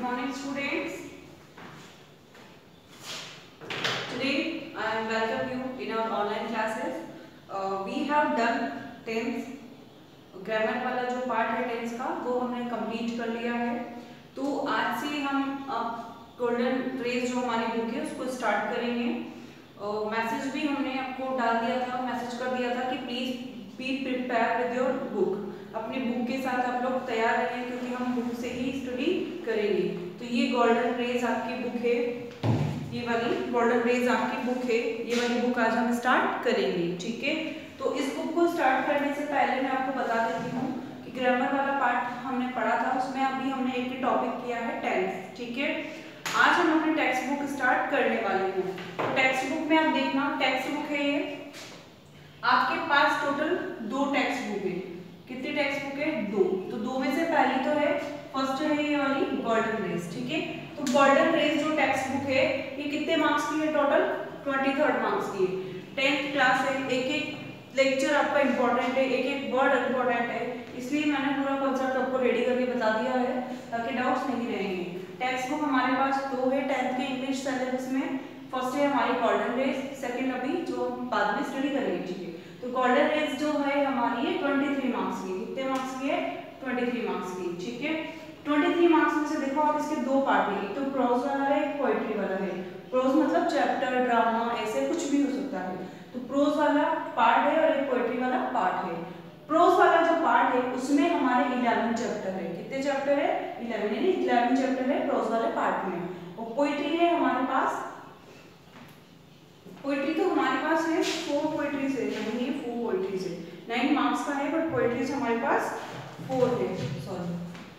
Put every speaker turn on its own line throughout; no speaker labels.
morning students. Today I am welcome you in our online classes. We have done tense grammar वाला जो part है tense का वो हमने कंप्लीट कर लिया है। तो आज से हम गोल्डन रेज जो हमारी बुक है उसको स्टार्ट करेंगे। मैसेज भी हमने आपको डाल दिया था, मैसेज कर दिया था कि please be prepare with your book. अपनी बुक के साथ आप लोग तैयार रहें क्योंकि हम बुक से ही स्टडी करेंगे। तो ये गोल्डन रेज आपकी बुक है, ये वाली गोल्डन रेज आपकी बुक है, ये वाली बुक आज हम स्टार्ट करेंगे। ठीक है, तो इस बुक को स्टार्ट करने से पहले मैं आपको बता देती हूँ कि ग्रामर वाला पार्ट हमने पढ़ा था, उसमें अभी हमने एक टॉपिक किया है टेंस। ठीक है, आज हम अपनी टेक्स्ट बुक स्टार्ट करने वाले हैं। तो टेक्स्ट बुक में आप देखना, टेक्स्ट बुक है ये, आपके पास टोटल 2 टेक्स्ट बुक है। कितनी टेक्स्ट बुक है? 2। तो 2 में से पहली तो है, फर्स्ट है ये वाली गोल्डन रेज। ठीक है, तो गोल्डन रेज जो टेक्स्ट बुक है ये कितने मार्क्स की है? टोटल 23 मार्क्स की है। 10th क्लास है, एक लेक्चर आपका इंपॉर्टेंट है, एक वर्ड इंपॉर्टेंट है, इसलिए मैंने पूरा कॉन्सेप्ट आपको रेडी करके बता दिया है ताकि डाउट्स नहीं रहेंगे। टेक्स्ट बुक हमारे पास 2 है 10th के इंग्लिश सिलेबस में। फर्स्ट है हमारी गोल्डन रेज, सेकंड अभी जो हम बाद में स्टडी करेंगे। ठीक है, तो गोल्डन रेज जो है हमारी है 23 मार्क्स की। कितने मार्क्स की है? 23 मार्क्स की। ठीक है, 23 मार्क्स में से देखो आप इसके 2 पार्ट है, एक तो प्रोज वाला है, एक पोएट्री वाला है। प्रोज मतलब चैप्टर, ड्रामा, ऐसे कुछ भी हो सकता है। तो प्रोज वाला पार्ट है और एक पोएट्री वाला पार्ट है। प्रोज वाला जो पार्ट है उसमें हमारे 11 चैप्टर है। कितने चैप्टर है? 11 चैप्टर है प्रोज वाले पार्ट में। और पोएट्री है हमारे पास, पोएट्री तो हमारे पास है 4 पोएट्रीज है, यानी 4 पोएट्रीज है। 9 मार्क्स का है बट पोएट्रीज हमारे पास 4 है, सॉरी,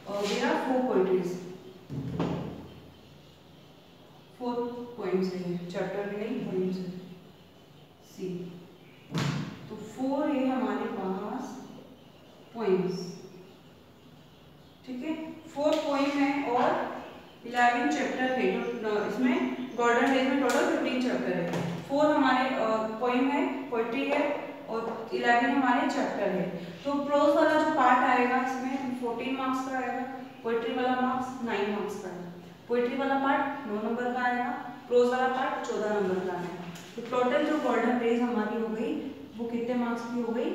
और देयर आर 4 पोएट्रीज, 4 पॉइंट्स है, चैप्टर भी नहीं, पॉइंट्स है। सी तो 4 है हमारे पास पॉइंट्स। ठीक है, 4 पॉइंट है और 11 चैप्टर है। तो इसमें गोल्डन रेज में टोटल 15 चैप्टर है। 4 हमारे पोएम है, पोएट्री है, और 11 हमारे चैप्टर है। तो प्रोज वाला जो पार्ट आएगा इसमें 14 मार्क्स का आएगा, पोएट्री वाला मार्क्स 9 मार्क्स का आएगा। पोएट्री वाला पार्ट 9 नंबर का आएगा, प्रोज वाला पार्ट 14 नंबर का आएगा। तो टोटल जो गोल्डन रेज हमारी हो गई वो कितने मार्क्स की हो गई?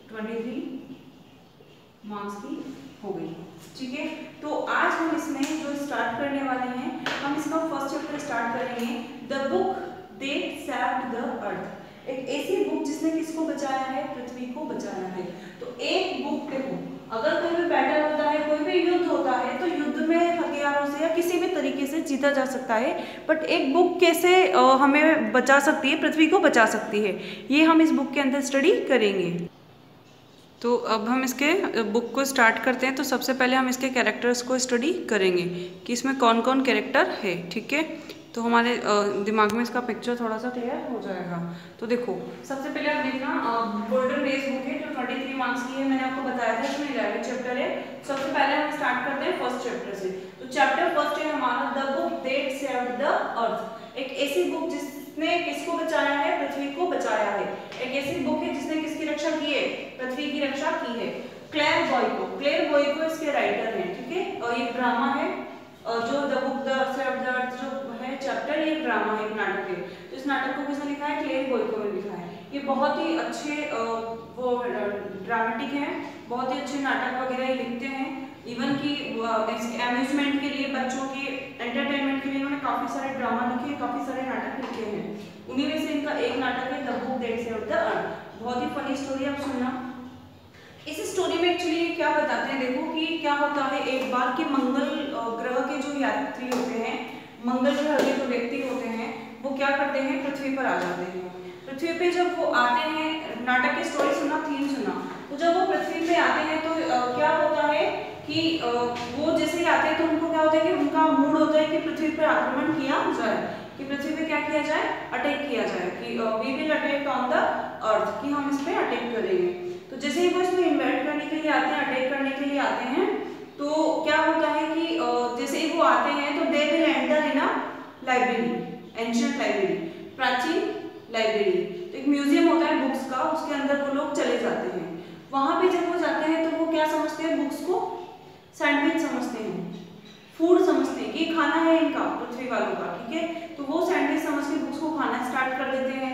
23 मार्क्स की हो गई। ठीक है, तो आज हम इसमें जो स्टार्ट करने वाले हैं, हम इसका फर्स्ट चैप्टर स्टार्ट करेंगे, the book that saved the earth. एक ऐसी बुक जिसने किसको बचाया है? पृथ्वी को बचाया है। तो एक बुक देखो, अगर कोई भी बैटल होता है, कोई भी युद्ध होता है, तो युद्ध में हथियारों से या किसी भी तरीके से जीता जा सकता है, बट एक बुक कैसे हमें बचा सकती है, पृथ्वी को बचा सकती है, ये हम इस बुक के अंदर स्टडी करेंगे। तो अब हम इसके बुक को स्टार्ट करते हैं। तो सबसे पहले हम इसके कैरेक्टर्स को स्टडी करेंगे कि इसमें कौन कौन कैरेक्टर है। ठीक है, तो हमारे दिमाग में इसका पिक्चर थोड़ा सा क्लियर हो जाएगा। तो देखो, सबसे पहले आप देखना, गोल्डन रेज बुक है जो 23 मार्क्स की है, मैंने आपको बताया था इसमें 11 चैप्टर है। सबसे पहले हम स्टार्ट करते हैं फर्स्ट चैप्टर से। तो चैप्टर फर्स्ट है हमारा the book that saved the earth. एक ऐसी बुक जिसने किसको बचाया है? पृथ्वी को बचाया है। एक ऐसी बुक है जिसने किसकी रक्षा की है? पृथ्वी की रक्षा की है। क्लेयर बॉयको इसके राइटर हैं। ठीक है, और ये ड्रामा है, जो the book the saved the earth जो है चैप्टर, ये ड्रामा है, एक नाटक है। तो इस नाटक को किसने लिखा है? क्लेयर बॉयको ने लिखा है। ये बहुत ही अच्छे वो ड्रामेटिक हैं, बहुत ही अच्छे नाटक वगैरह ये लिखते हैं। इवन कि अम्यूजमेंट के लिए, बच्चों के एंटरटेनमेंट के लिए इन्होंने काफ़ी सारे ड्रामा लिखे, काफ़ी सारे नाटक लिखे हैं। उन्हीं में से इनका एक नाटक है the book that saved the earth. बहुत ही फनी स्टोरी, आप सुनना। इस स्टोरी में एक्चुअली क्या बताते हैं, देखो कि क्या होता है, एक बार कि मंगल ग्रह के जो यात्री होते हैं, मंगल ग्रह के जो व्यक्ति होते हैं, वो क्या करते हैं? पृथ्वी पर आ जाते हैं। पृथ्वी पे जब वो आते हैं, नाटक की स्टोरी सुना, थीम सुना, तो जब वो पृथ्वी पे आते हैं तो क्या होता है कि वो जैसे ही आते हैं तो उनको क्या होता है कि उनका मूड होता है कि पृथ्वी पर आक्रमण किया जाए, कि पृथ्वी पे क्या किया जाए? अटैक किया जाए, कि we will attack on the earth, कि हम इस पे अटैक करेंगे। तो जैसे ही वो इसमें इन्वेट करने के लिए आते हैं, अटैक करने के लिए आते हैं, तो क्या होता है कि जैसे ही वो आते हैं तो they will enter in a library, ancient library, प्राचीन लाइब्रेरी। तो एक म्यूजियम होता है बुक्स का, उसके अंदर वो लोग चले जाते हैं। वहां पे जब वो जाते हैं तो वो क्या समझते हैं? बुक्स को सैंडविच समझते हैं, फूड समझते हैं। कि ये खाना है इनका पृथ्वी वालों का, ठीक है। तो वो सैंडविच समझ के बुक्स को खाना स्टार्ट कर देते हैं,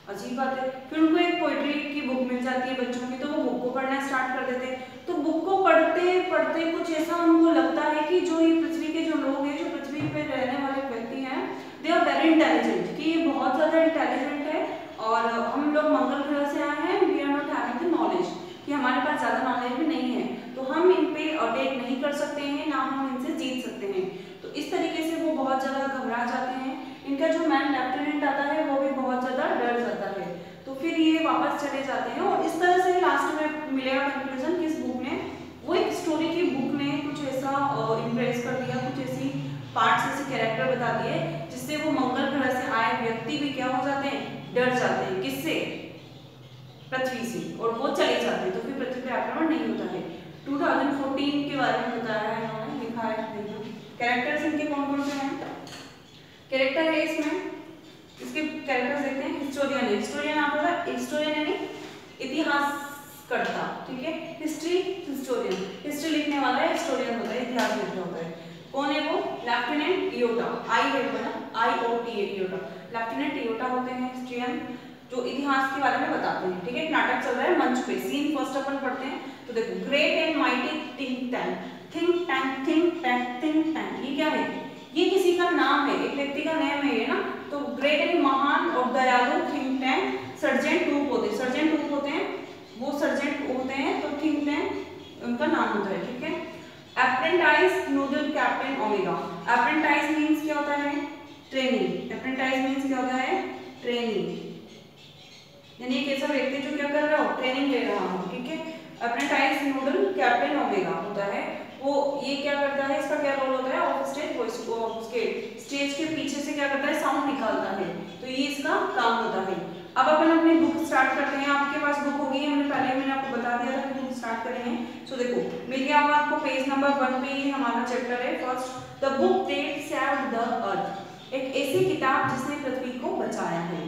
अजीब बात है। फिर उनको एक पोइट्री की बुक मिल जाती है बच्चों की, तो वो बुक को पढ़ना स्टार्ट कर देते हैं। तो बुक को पढ़ते पढ़ते कुछ ऐसा उनको लगता है कि जो ये पृथ्वी के जो लोग हैं, जो पृथ्वी पे रहने वाले व्यक्ति हैं, दे आर वेरी इंटेलिजेंट, कि ये बहुत ज़्यादा इंटेलिजेंट है और हम लोग मंगल ग्रह से आए हैं, we are not having the knowledge, कि हमारे पास ज़्यादा नॉलेज भी नहीं है, तो हम इन पे अटैक नहीं कर सकते हैं, ना हम इनसे जीत सकते हैं। तो इस तरीके से वो बहुत ज़्यादा घबरा जाते हैं। इनका जो मैन लेफ्टिनेंट आता है वो भी बहुत ज़्यादा डर जाता है। तो फिर ये वापस चले जाते हैं और इस तरह से लास्ट में मिलेगा कंक्लूजन किस बुक ने, वो एक स्टोरी की बुक ने कुछ ऐसा इम्प्रेस कर दिया, कुछ ऐसी पार्ट्स, ऐसे कैरेक्टर बता दिए जिससे वो मंगल ग्रह से आए व्यक्ति भी क्या हो जाते हैं, डर जाते हैं। किससे? पृथ्वी से, और वो चले जाते हैं। तो फिर पृथ्वी पे आक्रमण नहीं होता है। 2014 के बारे में बताया है इन्होंने, लिखा है। कैरेक्टर्स इनके कौन कौन से हैं? कैरेक्टर है इसमें, इसके कैरेक्टर्स देखते हैं। हिस्टोरियन है, हिस्टोरियन आप होगा, हिस्टोरियन यानी इतिहास करता, ठीक है। हिस्ट्री हिस्टोरियन, हिस्ट्री लिखने वाला है, हिस्टोरियन होता है, इतिहास लिखना होता है। कौन है वो? लेफ्टिनेंट इयोटा, आई है बना, IOTA इयोटा, लेफ्टिनेंट इयोटा होते हैं हिस्ट्रियन, जो इतिहास के बारे में बताते हैं, ठीक है। एक नाटक चल रहा है मंच पे, सीन फर्स्ट अपन पढ़ते हैं। तो देखो, great and mighty think tank, think tank, think tank, think tank, ये क्या है? ये किसी का नाम है, एक व्यक्ति का नेम है ये ना। तो ग्रेट एंड महान और दयालु थिंक टैंक सर्जेंट टूप होते हैं, सर्जेंट टूप होते हैं, वो सर्जेंट होते हैं, तो थिंक टैंक उनका नाम होता है, ठीक है। Apprentice noodle captain omega, apprentice means क्या होता है? ट्रेनिंग, अप्रेंटाइज मींस क्या होता है? ट्रेनिंग, यानी एक ऐसा व्यक्ति जो क्या कर रहा हो, ट्रेनिंग ले रहा हो, ठीक है। अप्रेंटाइज नूडल कैप्टन ओमेगा होता है, वो ये क्या करता है, इसका क्या रोल होता है? ऑफ स्टेज वॉइस, उसके स्टेज के पीछे से क्या करता है? साउंड निकालता है, तो ये इसका काम होता है। अब अपन अपनी बुक स्टार्ट करते हैं। आपके पास बुक होगी, हमने मैंने आपको बता दिया था कि बुक स्टार्ट करेंगे। सो देखो, मिल गया होगा आपको, पेज नंबर 1 पे ही हमारा चैप्टर है first, the book that saved the earth, एक ऐसी किताब जिसने पृथ्वी को बचाया है।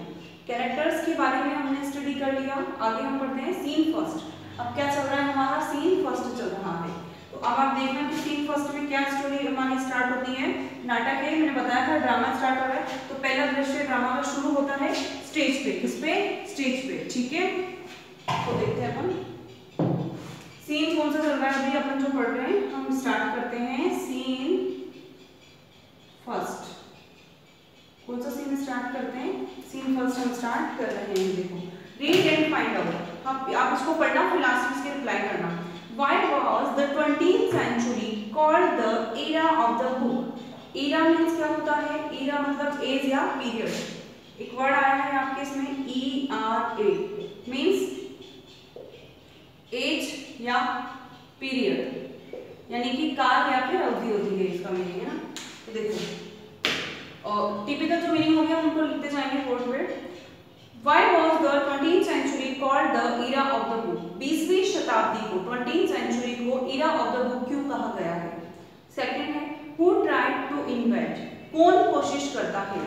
कैरेक्टर्स के बारे में हमने स्टडी कर लिया। आगे हम पढ़ते हैं सीन फर्स्ट। अब क्या चल रहा है हमारा? सीन फर्स्ट चल रहा है। तो अब आप देखना कि सीन फर्स्ट में क्या स्टोरी हमारी स्टार्ट होती है। नाटक है, मैंने बताया था ड्रामा स्टार्ट हो रहा है। तो पहला दृश्य ड्रामा का शुरू होता है स्टेज पे, किस पे? स्टेज पे, ठीक है। तो देखते हैं अपन सीन कौन सा चल रहा है अभी अपन जो पढ़ रहे हैं। हम स्टार्ट करते हैं सीन फर्स्ट। कौन सा सीन स्टार्ट करते हैं? सीन फर्स्ट हम स्टार्ट कर रहे हैं। देखो, रीड एंड फाइंड आउट, आप इसको पढ़ना फिर लास्ट में इसके रिप्लाई करना। Why was the 20th century called the era of the book? Era means क्या होता है? Era मतलब एज या पीरियड। एक वर्ड आया है आपके इसमें ERA means एज या पीरियड, यानी कि काल या फिर अवधि होती है, इसका मीनिंग है ना। तो देखो, और टिपिकल जो मीनिंग हो गया उनको लिखते जाएंगे बोर्ड पे। Why was the 20th century called the era of the book? 20वीं शताब्दी को, 20th century को era of the book क्यों कहा गया है? सेकंड है who tried to invent, कौन कोशिश करता है?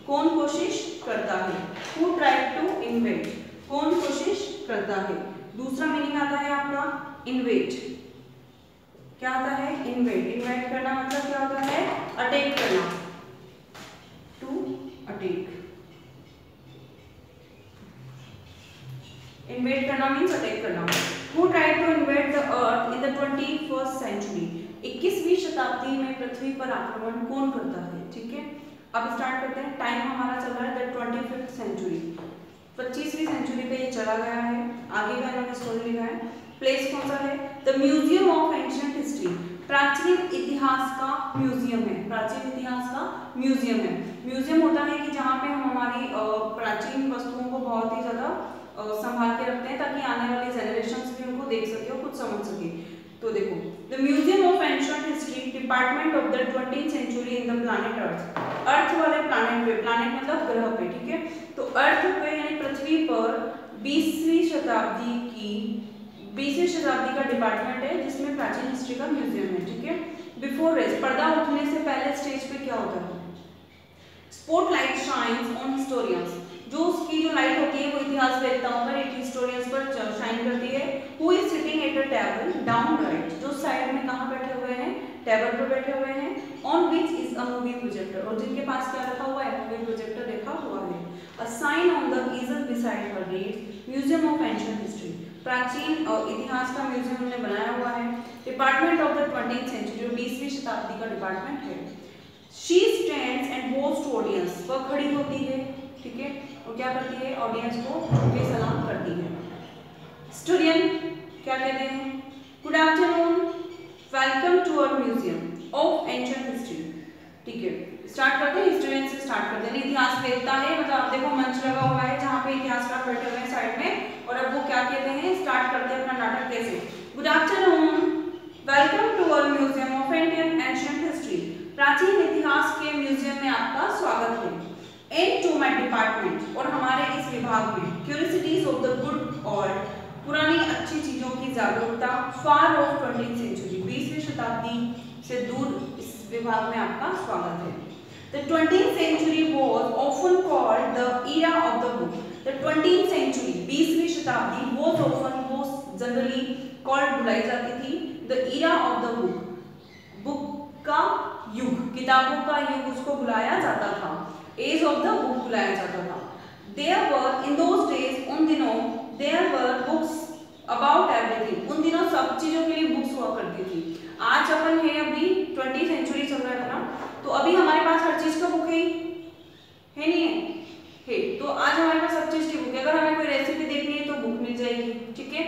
कौन कोशिश करता है? Who tried to invent, कौन कोशिश करता है? दूसरा मीनिंग आता है आपका invade, क्या आता है? invade, invade करना मतलब क्या होता है? अटैक करना, to attack, इन्वेड करना मीन्स अटैक करना। Who tried to invade the earth in the 21st century? 21वीं शताब्दी में पृथ्वी पर आक्रमण कौन करता है? ठीक है, अब स्टार्ट करते हैं। टाइम हमारा चल रहा है the 25th century, 25वीं सेंचुरी पे ये चला गया है। आगे का इन्होंने स्टोरी लिखा है। प्लेस कौन सा है? The museum of ancient history, प्राचीन इतिहास का म्यूजियम है, प्राचीन इतिहास का म्यूजियम है। म्यूजियम होता है कि जहाँ पे हम हमारी प्राचीन वस्तुओं को बहुत ही ज्यादा संभाल के रखते हैं ताकि आने वाली जनरेशंस भी उनको देख सके और कुछ समझ सके। तो देखो, the museum of ancient history department of the 20th century in the planet earth, earth वाले प्लैनेट पे, प्लैनेट मतलब ग्रह पे, ठीक है। तो अर्थ पे यानी पृथ्वी पर 20वीं शताब्दी का डिपार्टमेंट है जिसमें प्राचीन हिस्ट्री का म्यूजियम है, ठीक है। बिफोर रेस, पर्दा उठने से पहले स्टेज पे क्या होता है? स्पॉटलाइट शाइन्स ऑन हिस्टोरियंस, जो उसकी जो लाइट होती है वो इतिहास वेत्ताओं पर, हिस्टोरियंस पर शाइन करती है। Who is sitting at a table down right, जो साइड में कहाँ बैठे हुए हैं? टेबल पर बैठे हुए हैं। On which is a movie projector, और जिनके पास क्या रखा हुआ है, मूवी प्रोजेक्टर रखा हुआ है। A sign on the easel beside her reads museum of ancient history, प्राचीन और इतिहास का म्यूजियम हमने बनाया हुआ है। Department of the 20th century, 20वीं शताब्दी का डिपार्टमेंट है। She stands and bows to audience, वह खड़ी होती है, ठीक है, और क्या करती है, ऑडियंस को के सलाम करती है। हिस्टोरियन क्या कहते हैं, good afternoon, welcome to our museum of ancient history, ठीक है। स्टार्ट करते हैं, हिस्टोरियन से स्टार्ट करते हैं। इतिहास वेदता है, मतलब आप देखो मंच लगा हुआ है जहाँ पे इतिहासकार बैठे हुए हैं साइड में, और अब वो क्या कहते हैं, स्टार्ट करते हैं अपना नाटक कैसे। Good afternoon, welcome to our museum of ancient history, प्राचीन इतिहास के म्यूजियम में आपका स्वागत है। एंड टू माई डिपार्टमेंट, और हमारे इस विभाग में, curiosities of the good old, पुरानी अच्छी चीजों की जागरूकता, फार ऑफ 20th सेंचुरी, 20वीं शताब्दी से दूर, इस विभाग में आपका स्वागत है। The 20th century was often called the era of the book. The 20th century, 20वीं शताब्दी, was often, was generally called, बुलाई जाती थी, the era of the book, book का युग, किताबों का युग उसको बुलाया जाता था, एज ऑफ द बुक बुलाया जाता था। There were in those days, उन दिनों, there were books about everything, उन दिनों सब चीजों के लिए बुक्स हुआ करती थी। आज अपन है अभी 20th सेंचुरी चल रहा है अपना, तो अभी हमारे पास हर चीज का बुक है नहीं है, तो आज हमारे पास सब चीज की बुक है। अगर हमें कोई रेसिपी देखनी है तो बुक मिल जाएगी, ठीक है,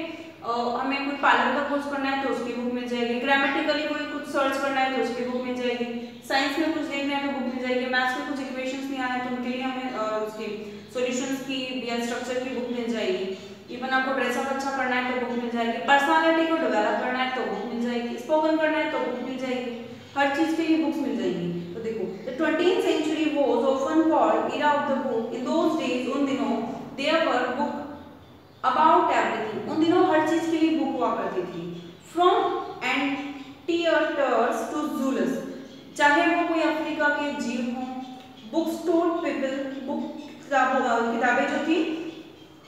हमें कोई पार्लर का कोर्स करना है तो उसकी बुक मिल जाएगी, ग्रामेटिकली कोई कुछ सर्च करना है तो उसकी बुक मिल जाएगी, साइंस में कुछ देखना है तो बुक मिल जाएगी, मैथ्स में कुछ इक्वेशंस नहीं आ रहे तो उनके लिए हमें उसके सॉल्यूशंस की या स्ट्रक्चर की बुक मिल जाएगी। इवन आपको ड्रेसअप अच्छा करना है तो बुक मिल जाएगी, पर्सनालिटी को डेवलप करना है तो बुक मिल जाएगी, स्पोकन करना है तो बुक मिल जाएगी, हर चीज के लिए बुक्स मिल जाएगी। तो देखो, the 20th century was often called era of the book. In those days, उन दिनों, there were book about everything, उन दिनों हर चीज के लिए बुक हुआ करती थी। From anteaters to zoologs, चाहे वो कोई अफ्रीका के जीव हों, books taught people, बुक किताबें जो थी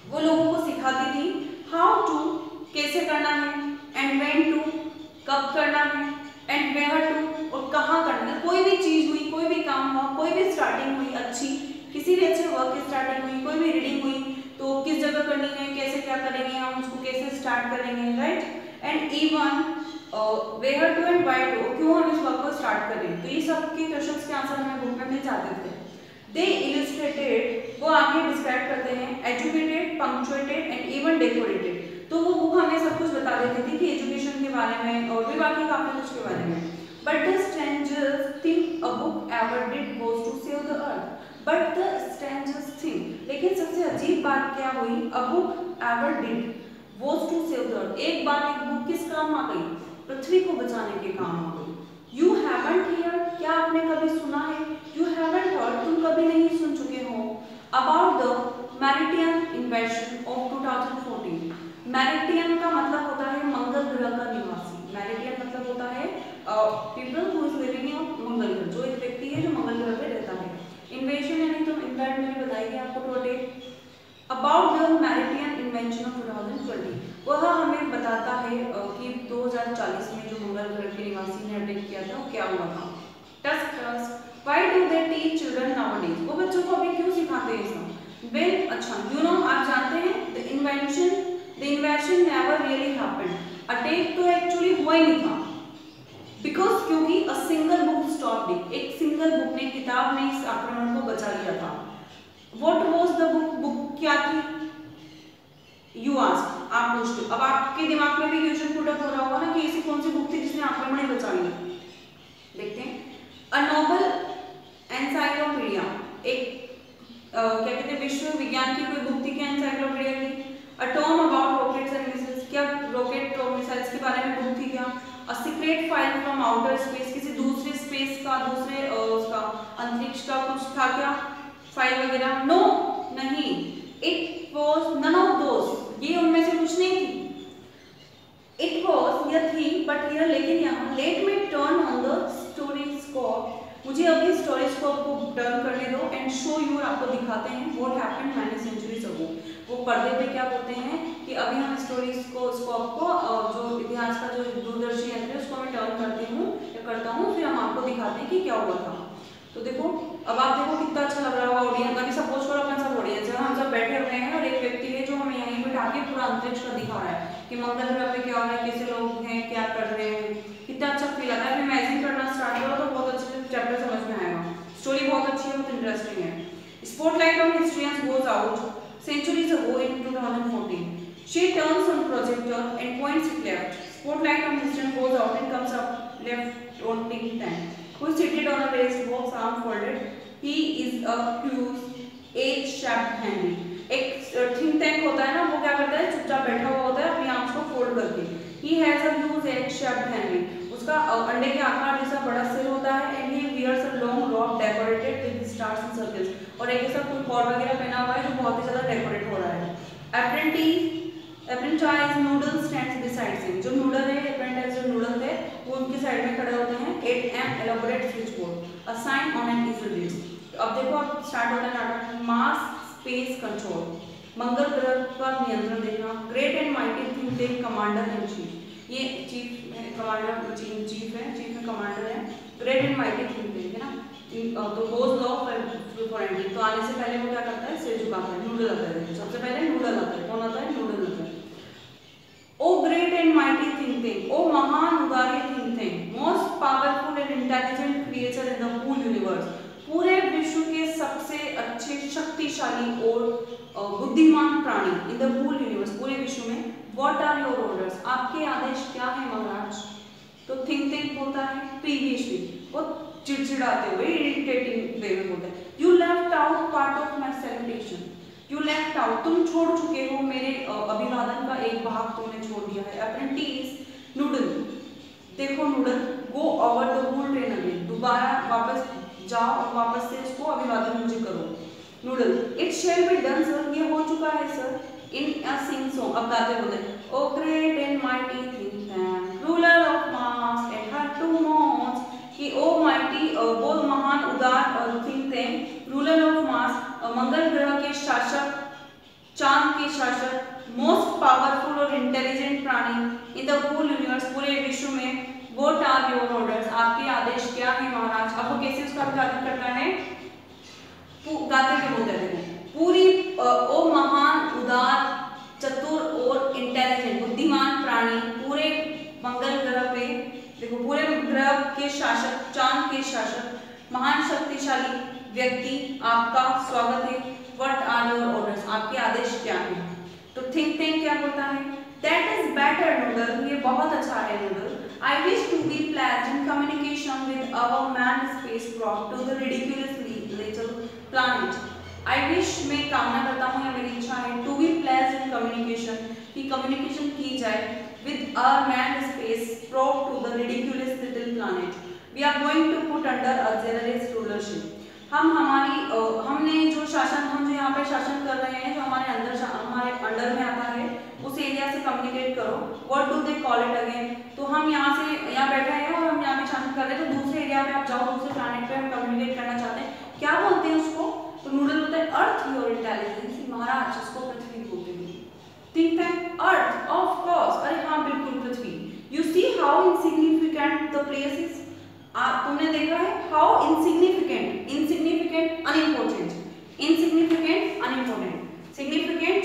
वो लोगों को सिखाती थी, how to, कैसे करना है, and when to, कब करना है, and where to, और कहाँ करना है। कोई भी चीज हुई, कोई भी काम हुआ, कोई भी स्टार्टिंग हुई अच्छी, किसी भी अच्छे वर्क की स्टार्टिंग हुई, कोई भी रीडिंग हुई तो किस जगह करनी है, कैसे क्या करेंगे, हम उसको कैसे स्टार्ट करेंगे, right, and even where to and why to, क्यों हम इस वर्क को स्टार्ट करें। तो ये सब के क्वेश्चंस के आंसर हमें बुक में मिल जाते थे। दे इलस्ट्रेटेड, वो आगे डिस्क्राइब करते हैं, educated, punctuated and even decorated, तो वो बुक हमें सब कुछ बता देती थी कि एजुकेशन के बारे में और भी बाकी काफी कुछ के बारे में। But the strangest thing a book ever did was to save the earth. But the strangest thing, लेकिन सबसे अजीब बात क्या हुई, a book ever did was to save the earth, एक बार एक बुक किस काम आ गई, पृथ्वी को बचाने के काम आ गई। You haven't heard, क्या आपने कभी सुना है, you haven't heard, तुम कभी नहीं सुन चुके हो, about the Martian invasion of 2014। मैरिटियन का मतलब होता है मंगल ग्रह का निवासी, मैरिटियन मतलब होता है people who is living in Mangal graha, जो एक व्यक्ति है जो मंगल ग्रह पे रहता है। इन्वेशन यानी तो इन्वेंट मैंने बताई आपको टोटे। अबाउट द मैरिटियन इन्वेंशन ऑफ 2020, वह हमें बताता है कि 2040 में जो मंगल ग्रह के निवासी ने अटैक किया था वो क्या हुआ था। Tusk, why do they teach children nowadays, वो बच्चों को अभी क्यों सिखाते हैं इसमें। वेल, अच्छा, यू नो, आप जानते हैं, the इन्वेशन never really happened, attack तो एक्चुअली हुआ ही नहीं था, बिकॉज क्योंकि a single book stopped it, एक सिंगल बुक ने, किताब ने इस आक्रमण को बचा लिया था। What was the book, book क्या थी, यू आस्क, आप पूछते हो। अब आपके दिमाग में भी क्वेश्चन पुट अप हो रहा होगा ना कि ऐसी कौन सी बुक थी जिसने आक्रमण ही बचा लिया। देखते हैं, अ नोबल एनसाइक्लोपीडिया, एक क्या कहते हैं, विश्व विज्ञान की कोई बुक थी क्या एनसाइक्लोपीडिया की। A tome about rockets and missiles, क्या रॉकेट और मिसाइल्स के बारे में बुक थी क्या। A secret file from outer space, किसी दूसरे स्पेस का, दूसरे उसका अंतरिक्ष का कुछ था क्या फाइल वगैरह। नो, नहीं, it was none of those, ये उनमें से कुछ नहीं थी। इट वाज, यह थी, बट हियर, लेकिन यहाँ, let me turn on the storyscope, मुझे अभी स्टोरीस्कोप को टर्न करने दो एंड शो यू, आपको दिखाते हैं what happened many centuries ago. वो पर्दे पे क्या बोलते हैं कि अभी हम स्टोरीस्कोप को जो इतिहास का जो दूरदर्शी यंत्र है उसको मैं टर्न करती हूँ या करता हूँ, फिर हम आपको दिखाते हैं कि क्या हुआ था। तो देखो अब आप देखो कितना अच्छा लग रहा होगा ऑडियंस। अभी सपोज करो अपन सब ऑडियंस है, हम सब बैठे हुए हैं और एक व्यक्ति है जो हमें यहीं बिठा के पूरा अंतरिक्ष का दिखा रहा है कि मंगल ग्रह पे क्या हो रहा है, कैसे लोग हैं, क्या कर रहे हैं, कितना अच्छा फील आता है। इमेजिन करना स्टार्ट करो तो बहुत अच्छे से चैप्टर समझ में आएगा। स्टोरी बहुत अच्छी है, बहुत इंटरेस्टिंग है। Spotlight on historians goes out centuries ago in 2014. She turns on projector and points it left. Spotlight on history goes out and comes up left on taking time. Who is seated on a raised box, arm folded. He is a huge H-shaped Henry. एक think tank होता है ना, वो क्या करता है, चुपचाप बैठा हुआ होता है अपनी आर्म्स को फोल्ड करके। He has a huge H-shaped Henry. उसका अंडे के आकार जैसा बड़ा सिर होता है। And he wears a long robe decorated with stars and circles. और एक ऐसा कोई कॉर्ड वगैरह पहना हुआ है जो बहुत ही ज्यादा डेकोरेट हो रहा है। Apprentice Noodle stands beside him. जो नूडल है, apprentice जो नूडल थे वो उनके साइड में खड़े होते हैं। 8M elaborate switchboard, a sign on an easel reads. अब देखो अब स्टार्ट होता है नाटक। मास स्पेस कंट्रोल, मंगल ग्रह पर नियंत्रण देखना। Great and mighty think tank commander in chief, ये चीफ कमांडर चीफ है, चीफ में कमांडर है। Great and mighty think tank है ना। तो गोज लॉ फॉर एंडिंग, तो आने से पहले वो क्या करता है, सिर झुकाता है, नूडल आता है। सबसे पहले नूडल आता है। कौन आता है, नूडल आता है। O great and mighty think tank, ओ महान उदारी think tank, most powerful and intelligent creature in the whole universe, पूरे विश्व के सबसे अच्छे, शक्तिशाली और बुद्धिमान प्राणी इन द होल यूनिवर्स, पूरे विश्व में। व्हाट आर योर ऑर्डर्स, आपके आदेश क्या है महाराज। तो थिंक टैंक बोलता है प्रीवियसली, वो चिड़चिड़ाते हुए, इरिटेटिंग वे में बोलते हैं। You left out part of my salutation, you left out, तुम छोड़ चुके हो मेरे अभिवादन का एक भाग तुमने छोड़ दिया है। अप्रेंटिस नूडल, देखो noodle, go over the whole train again, दोबारा वापस जाओ और वापस से इसको अभिवादन मुझे करो। Noodle, it shall be done sir, ये हो चुका है सर। इन अ सिंग सॉन्ग, अब गाते बोलते हैं। O great and mighty think tank, ruler of Mars and her two moons, कि ओ माइटी, वो महान उदार think tank, ruler of Mars, मंगल ग्रह के शासक, चांद के शासक, मोस्ट पावरफुल और इंटेलिजेंट प्राणी इन द होल यूनिवर्स, पूरे विश्व में। व्हाट आर योर ऑर्डर्स, आपके आदेश क्या है महाराज। अब वो कैसे उसका अभिवादन करता है, गाते के बोलते हैं। पूरी ओ महान उदार चतुर और इंटेलिजेंट बुद्धिमान प्राणी, पूरे मंगल ग्रह पे, देखो पूरे ग्रह के शासक, चांद के शासक, महान शक्तिशाली व्यक्ति, आपका स्वागत है। व्हाट आर योर ऑर्डर्स, आपके आदेश क्या हैं। तो थिंक टैंक क्या बोलता है, दैट इज बेटर नूडल, ये बहुत अच्छा है noodle. I wish to be placed in communication with our man space prop to the ridiculously little planet. I wish, मैं कामना करता हूँ या मेरी इच्छा है, to be placed in communication, कि कम्युनिकेशन की जाए with our man space prop to the ridiculous little planet. We are going to put under a generous rulership, हमने जो शासन, हम जो यहाँ पे शासन कर रहे हैं, जो हमारे अंडर में आता है, उस एरिया से कम्युनिकेट करो। What do they call it again, तो हम यहाँ बैठे हैं और हम यहाँ पे शासन कर रहे हैं, तो दूसरे एरिया में आप जाओ, दूसरे प्लैनेट पे हम कम्युनिकेट करना चाहते हैं, क्या बोलते हैं उसको। तो नूडल बोलते हैं अर्थ योर इंटेलिजेंस, महाराज इसको पृथ्वी बोलते हैं। Think tank, earth, of course, अरे हाँ बिल्कुल पृथ्वी। You see how insignificant the place is, तुमने देखा है, how insignificant, insignificant unimportant, insignificant unimportant, significant